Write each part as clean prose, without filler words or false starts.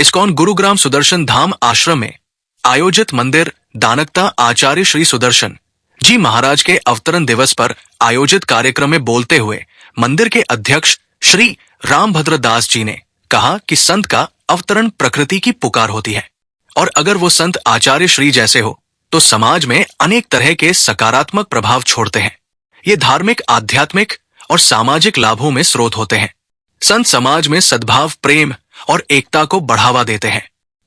ISKCON Gurugram Sudarshan धाम आश्रम में आयोजित मंदिर दानकता आचार्य श्री सुदर्शन जी महाराज के अवतरण दिवस पर आयोजित कार्यक्रम में बोलते हुए मंदिर के अध्यक्ष श्री रामभद्र दास जी ने कहा कि संत का अवतरण प्रकृति की पुकार होती है और अगर वो संत आचार्य श्री जैसे हो तो समाज में अनेक तरह के सकारात्मक प्रभाव छोड़ते हैं। ये धार्मिक, आध्यात्मिक और सामाजिक लाभों में स्रोत होते हैं। संत समाज में सद्भाव, प्रेम और एकता को बढ़ावा देते हैं।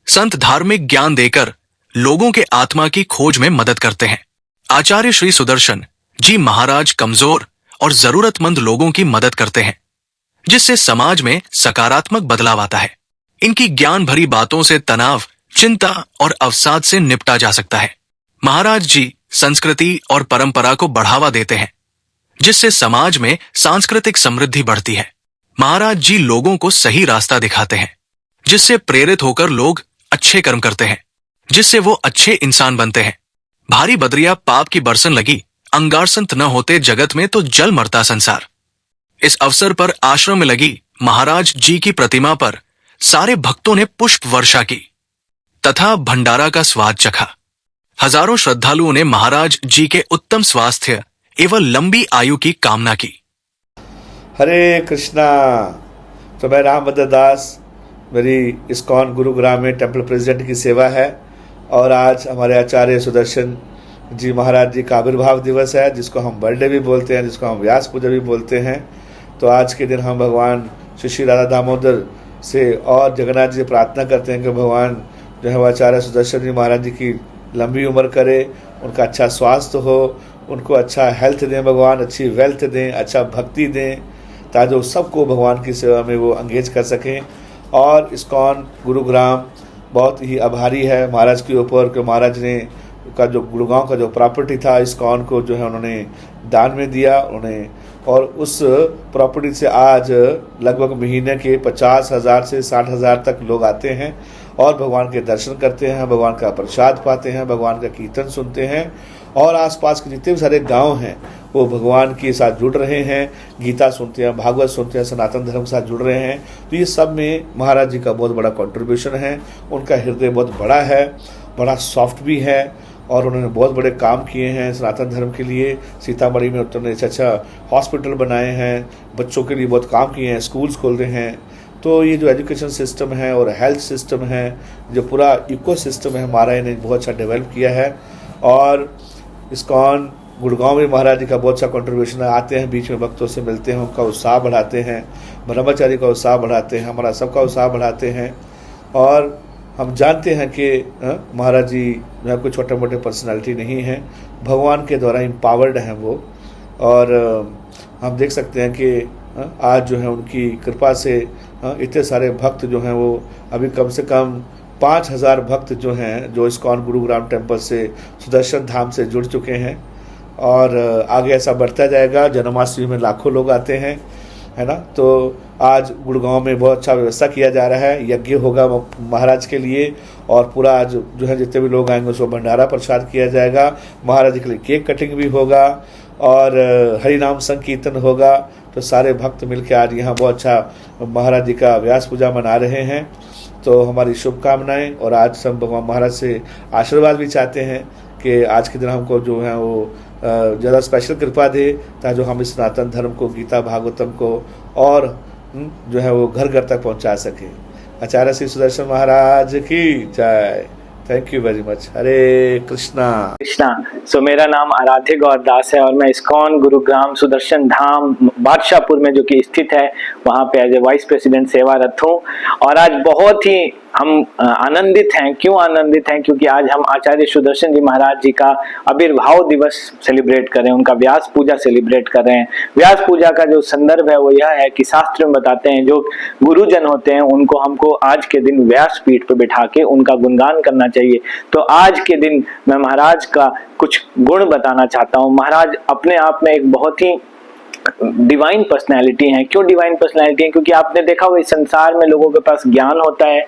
संत धार्मिक ज्ञान देकर लोगों के आत्मा की खोज में मदद करते हैं। आचार्य श्री सुदर्शन जी महाराज कमजोर और जरूरतमंद लोगों की मदद करते हैं, जिससे समाज में सकारात्मक बदलाव आता है। इनकी ज्ञान भरी बातों से तनाव, चिंता और अवसाद से निपटा जा सकता है। महाराज जी संस्कृति और परंपरा को बढ़ावा देते हैं, जिससे समाज में सांस्कृतिक समृद्धि बढ़ती है। महाराज जी लोगों को सही रास्ता दिखाते हैं, जिससे प्रेरित होकर लोग अच्छे कर्म करते हैं, जिससे वो अच्छे इंसान बनते हैं। भारी बदरिया पाप की बरसन लगी, अंगार संत न होते जगत में तो जल मरता संसार। इस अवसर पर आश्रम में लगी महाराज जी की प्रतिमा पर सारे भक्तों ने पुष्प वर्षा की तथा भंडारा का स्वाद चखा। हजारों श्रद्धालुओं ने महाराज जी के उत्तम स्वास्थ्य एवं लंबी आयु की कामना की। हरे कृष्णा। तो मैं रामभद्र दास, मेरी इस्कॉन गुरुग्राम में टेम्पल प्रेसिडेंट की सेवा है और आज हमारे आचार्य सुदर्शन जी महाराज जी का आविर्भाव दिवस है, जिसको हम बर्थडे भी बोलते हैं, जिसको हम व्यास पूजा भी बोलते हैं। तो आज के दिन हम भगवान श्री राधा दामोदर से और जगन्नाथ जी से प्रार्थना करते हैं कि भगवान जो है आचार्य सुदर्शन जी महाराज जी की लंबी उम्र करे, उनका अच्छा स्वास्थ्य हो, उनको अच्छा हेल्थ दें भगवान, अच्छी वेल्थ दें, अच्छा भक्ति दें, ताकि सबको भगवान की सेवा में वो एंगेज कर सकें। और इस्कॉन गुरुग्राम बहुत ही आभारी है महाराज के ऊपर कि महाराज ने का जो गुड़गांव का जो प्रॉपर्टी था इस्कॉन को जो है उन्होंने दान में दिया उन्हें, और उस प्रॉपर्टी से आज लगभग महीने के 50,000 से 60,000 तक लोग आते हैं और भगवान के दर्शन करते हैं, भगवान का प्रसाद पाते हैं, भगवान का कीर्तन सुनते हैं और आसपास के जितने भी सारे गांव हैं वो भगवान के साथ जुड़ रहे हैं, गीता सुनते हैं, भागवत सुनते हैं, सनातन धर्म के साथ जुड़ रहे हैं। तो ये सब में महाराज जी का बहुत बड़ा कंट्रीब्यूशन है। उनका हृदय बहुत बड़ा है, बड़ा सॉफ्ट भी है और उन्होंने बहुत बड़े काम किए हैं सनातन धर्म के लिए। सीतामढ़ी में उन्होंने अच्छा हॉस्पिटल बनाए हैं, बच्चों के लिए बहुत काम किए हैं, स्कूल्स खोल रहे हैं। तो ये जो एजुकेशन सिस्टम है और हेल्थ सिस्टम है, जो पूरा इको सिस्टम है, महाराज ने बहुत अच्छा डेवलप किया है। और इस्कॉन गुड़गांव में महाराज जी का बहुत अच्छा कंट्रीब्यूशन है। आते हैं, बीच में भक्तों से मिलते हैं, उनका उत्साह बढ़ाते हैं, ब्रह्मचारी का उत्साह बढ़ाते हैं, हमारा सबका उत्साह बढ़ाते हैं। और हम जानते हैं कि महाराज जी जो कोई छोटे मोटे पर्सनालिटी नहीं है, भगवान के द्वारा एम्पावर्ड हैं वो। और हम देख सकते हैं कि आज जो है उनकी कृपा से इतने सारे भक्त जो हैं वो अभी कम से कम 5,000 भक्त जो हैं जो इस्कॉन गुरुग्राम टेम्पल से सुदर्शन धाम से जुड़ चुके हैं और आगे ऐसा बढ़ता जाएगा। जन्माष्टमी में लाखों लोग आते हैं, है ना। तो आज गुड़गांव में बहुत अच्छा व्यवस्था किया जा रहा है, यज्ञ होगा महाराज के लिए और पूरा आज जो है जितने भी लोग आएंगे उसको भंडारा प्रसाद किया जाएगा। महाराज के लिए केक कटिंग भी होगा और हरिनाम संकीर्तन होगा। तो सारे भक्त मिलकर आज यहाँ बहुत अच्छा महाराज जी का व्यास पूजा मना रहे हैं। तो हमारी शुभकामनाएं और आज सब भगवान महाराज से आशीर्वाद भी चाहते हैं कि आज के दिन हमको जो है वो ज़्यादा स्पेशल कृपा दे, ताकि जो हम इस सनातन धर्म को, गीता भागवतम को और जो है वो घर घर तक पहुंचा सके। आचार्य श्री सुदर्शन महाराज की जय। Thank you very much. Hare Krishna. So मेरा नाम आराध्य गौर दास है और मैं इस्कॉन गुरुग्राम सुदर्शन धाम बादशाहपुर में जो कि स्थित है वहाँ पे एज ए वाइस प्रेसिडेंट सेवारत हूँ। और आज बहुत ही हम आनंदित हैं। क्यों आनंदित हैं? क्योंकि आज हम आचार्य सुदर्शन जी महाराज जी का आविर्भाव दिवस सेलिब्रेट कर रहे हैं, उनका व्यास पूजा सेलिब्रेट कर रहे हैं। व्यास पूजा का जो संदर्भ है वो यह है कि शास्त्र में बताते हैं जो गुरुजन होते हैं उनको हमको आज के दिन व्यास पीठ पर बिठा के उनका गुणगान करना चाहिए। तो आज के दिन मैं महाराज का कुछ गुण बताना चाहता हूँ। महाराज अपने आप में एक बहुत ही डिवाइन पर्सनैलिटी है। क्यों डिवाइन पर्सनैलिटी है? क्योंकि आपने देखा हुआ इस संसार में लोगों के पास ज्ञान होता है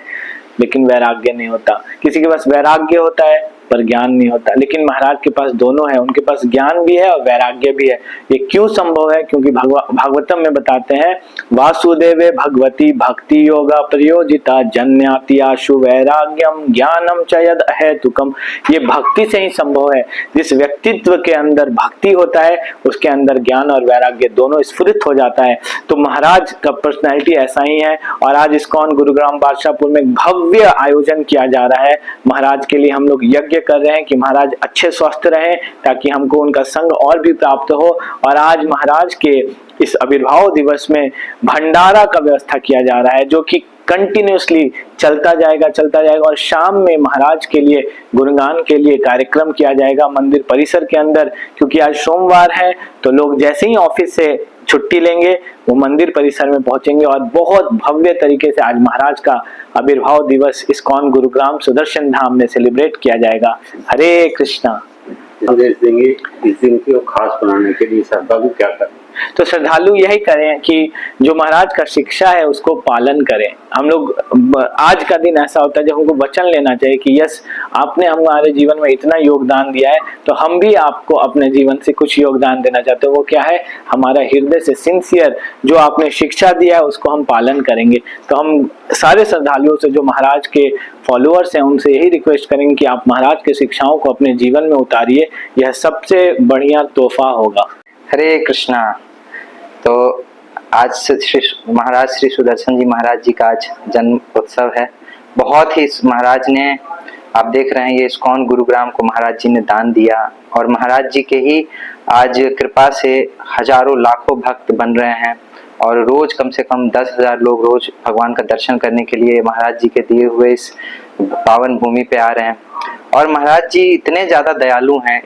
लेकिन वैराग्य नहीं होता। किसी के पास वैराग्य होता है पर ज्ञान नहीं होता। लेकिन महाराज के पास दोनों है, उनके पास ज्ञान भी है और वैराग्य भी है। ये क्यों संभव है? क्योंकि भागवतम में बताते हैं, वासुदेवे भगवती भक्ति योगा प्रयोजिता जन्याति आशु वैराग्यम ज्ञानम च यद अहेतुकम। ये भक्ति से ही संभव है। जिस व्यक्तित्व के अंदर भक्ति होता है उसके अंदर ज्ञान और वैराग्य दोनों स्फुरित हो जाता है। तो महाराज का पर्सनैलिटी ऐसा ही है। और आज इस्कॉन गुरुग्राम बादशाहपुर में भव्य आयोजन किया जा रहा है। महाराज के लिए हम लोग यज्ञ कर रहे हैं कि महाराज अच्छे स्वस्थ रहें, ताकि हमको उनका संग और भी प्राप्त हो। और आज महाराज के इस आविर्भाव दिवस में भंडारा का व्यवस्था किया जा रहा है, जो कि कंटिन्यूसली चलता जाएगा। और शाम में महाराज के लिए गुणगान के लिए कार्यक्रम किया जाएगा मंदिर परिसर के अंदर। क्योंकि आज सोमवार है, तो लोग जैसे ही ऑफिस से छुट्टी लेंगे वो मंदिर परिसर में पहुंचेंगे और बहुत भव्य तरीके से आज महाराज का आविर्भाव दिवस इस्कॉन गुरुग्राम सुदर्शन धाम में सेलिब्रेट किया जाएगा। हरे कृष्णा। इस दिन को खास बनाने के लिए श्रद्धालु क्या करें? तो श्रद्धालु यही करें कि जो महाराज का शिक्षा है उसको पालन करें। हम लोग आज का दिन ऐसा होता है जब हमको वचन लेना चाहिए कि यस, आपने हमारे जीवन में इतना योगदान दिया है, तो हम भी आपको अपने जीवन से कुछ योगदान देना चाहते हैं। वो क्या है? हमारा हृदय से सिंसियर जो आपने शिक्षा दिया है उसको हम पालन करेंगे। तो हम सारे श्रद्धालुओं से, जो महाराज के फॉलोअर्स हैं, उनसे यही रिक्वेस्ट करेंगे कि आप महाराज की शिक्षाओं को अपने जीवन में उतारिए। यह सबसे बढ़िया तोहफा होगा। हरे कृष्णा। तो आज श्री महाराज श्री सुदर्शन जी महाराज जी का आज जन्म उत्सव है। बहुत ही महाराज ने, आप देख रहे हैं, ये इस्कॉन गुरुग्राम को महाराज जी ने दान दिया और महाराज जी के ही आज कृपा से हजारों लाखों भक्त बन रहे हैं और रोज कम से कम 10,000 लोग रोज भगवान का दर्शन करने के लिए महाराज जी के दिए हुए इस पावन भूमि पे आ रहे हैं। और महाराज जी इतने ज्यादा दयालु हैं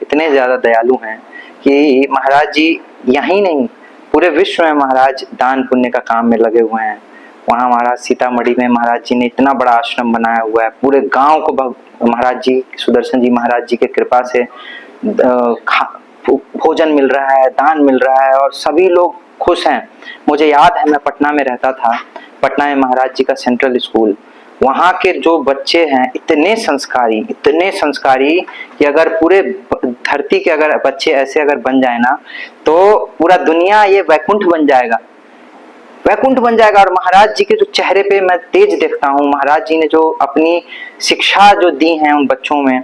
कि महाराज जी यहीं नहीं, पूरे विश्व में महाराज दान पुण्य का काम में लगे हुए हैं। वहाँ महाराज सीतामढ़ी में महाराज जी ने इतना बड़ा आश्रम बनाया हुआ है, पूरे गांव को महाराज जी सुदर्शन जी महाराज जी के कृपा से भोजन मिल रहा है, दान मिल रहा है और सभी लोग खुश हैं। मुझे याद है, मैं पटना में रहता था। पटना में महाराज जी का सेंट्रल स्कूल, वहाँ के जो बच्चे हैं इतने संस्कारी कि अगर पूरे धरती के अगर बच्चे ऐसे अगर बन जाए ना, तो पूरा दुनिया ये वैकुंठ बन जाएगा। और महाराज जी के जो चेहरे पे मैं तेज देखता हूँ, महाराज जी ने जो अपनी शिक्षा जो दी है उन बच्चों में,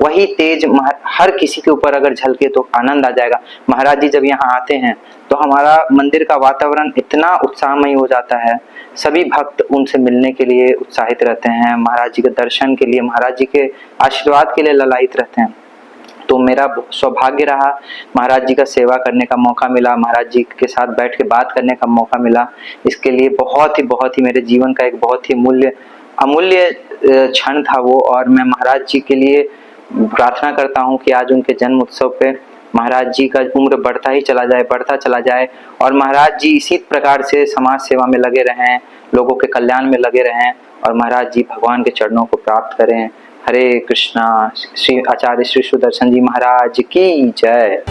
वही तेज हर किसी के ऊपर अगर झलके तो आनंद आ जाएगा। महाराज जी जब यहाँ आते हैं तो हमारा मंदिर का वातावरण इतना उत्साहमय हो जाता है। सभी भक्त उनसे मिलने के लिए उत्साहित रहते हैं, महाराज जी के दर्शन के लिए, महाराज जी के आशीर्वाद के लिए ललायित रहते हैं। तो मेरा सौभाग्य रहा, महाराज जी का सेवा करने का मौका मिला, महाराज जी के साथ बैठ के बात करने का मौका मिला। इसके लिए बहुत ही मेरे जीवन का एक बहुत ही अमूल्य क्षण था वो। और मैं महाराज जी के लिए प्रार्थना करता हूँ कि आज उनके जन्म उत्सव पे महाराज जी का उम्र बढ़ता चला जाए और महाराज जी इसी प्रकार से समाज सेवा में लगे रहें, लोगों के कल्याण में लगे रहें और महाराज जी भगवान के चरणों को प्राप्त करें। हरे कृष्णा। श्री आचार्य श्री सुदर्शन जी महाराज की जय।